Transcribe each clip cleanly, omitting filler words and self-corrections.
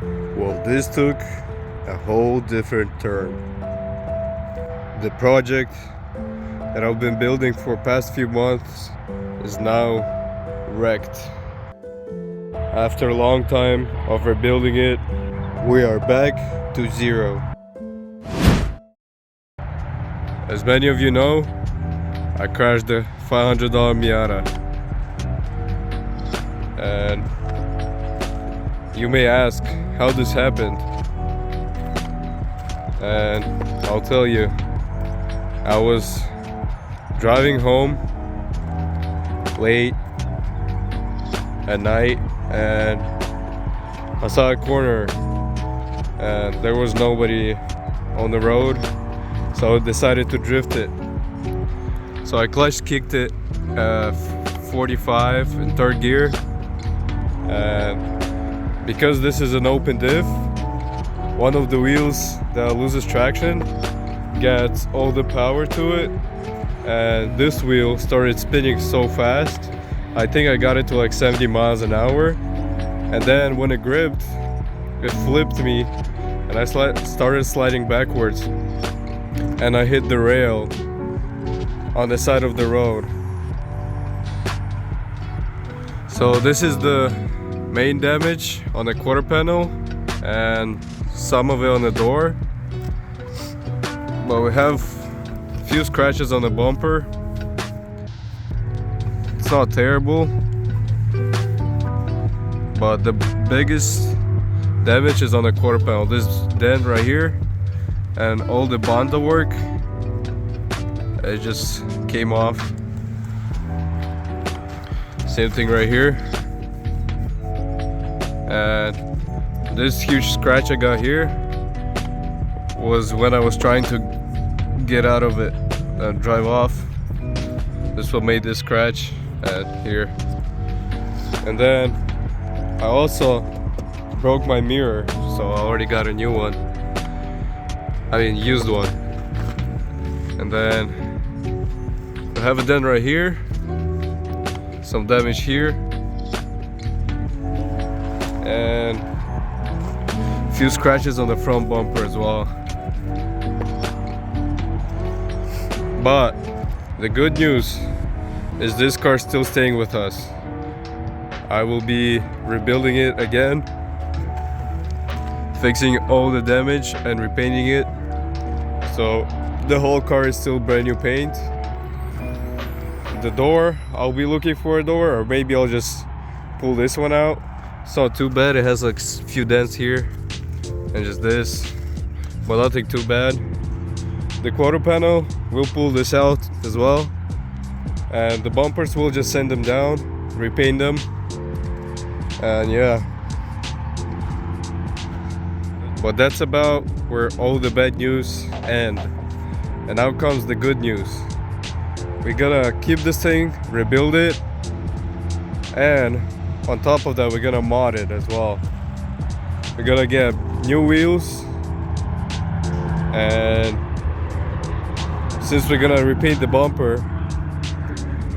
Well, this took a whole different turn. The project that I've been building for past few months is now wrecked. After a long time of rebuilding it, we are back to zero. As many of you know, I crashed the $500 Miata. And you may ask how this happened. And I'll tell you. I was driving home late at night and I saw a corner and there was nobody on the road, so I decided to drift it. So I clutch kicked it 45 in third gear, and because this is an open diff, one of the wheels that loses traction gets all the power to it, and this wheel started spinning so fast. I think I got it to like 70 miles an hour, and then when it gripped, it flipped me and I started sliding backwards and I hit the rail on the side of the road. So this is the main damage on the quarter panel and some of it on the door. But we have a few scratches on the bumper. It's not terrible, but the biggest damage is on the quarter panel. This dent right here and all the Bondo work, it just came off. Same thing right here. And this huge scratch I got here was when I was trying to get out of it and drive off. This what made this scratch here. And then I also broke my mirror, so I already got a new one. I mean, used one. And then I have a dent right here, some damage here, and a few scratches on the front bumper as well. But the good news is this car is still staying with us. I will be rebuilding it again, fixing all the damage and repainting it. So the whole car is still brand new paint. The door, I'll be looking for a door, or maybe I'll just pull this one out. It's not too bad. It has like a few dents here and just this, but nothing too bad. The quarter panel, we'll pull this out as well, and the bumpers, we'll just send them down, repaint them, and yeah. But that's about where all the bad news end, and now comes the good news. We're gonna keep this thing, rebuild it, and on top of that we're gonna mod it as well. We're gonna get new wheels, and since we're gonna repaint the bumper,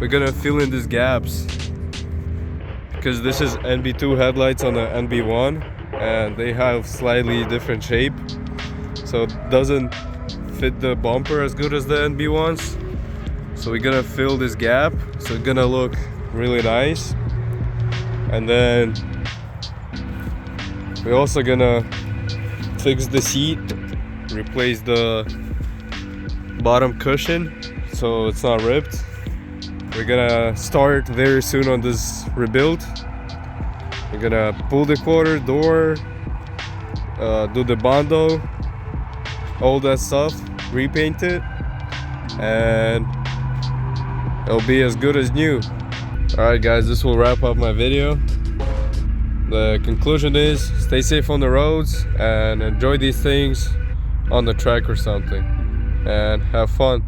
we're gonna fill in these gaps, because this is NB2 headlights on the NB1 and they have slightly different shape, so it doesn't fit the bumper as good as the NB1s. So we're gonna fill this gap, so it's gonna look really nice. And then we're also gonna fix the seat, replace the bottom cushion so it's not ripped. We're gonna start very soon on this rebuild. We're gonna pull the quarter door, do the Bondo, all that stuff, repaint it, and it'll be as good as new. Alright guys, this will wrap up my video. The conclusion is, stay safe on the roads and enjoy these things on the track or something, and have fun.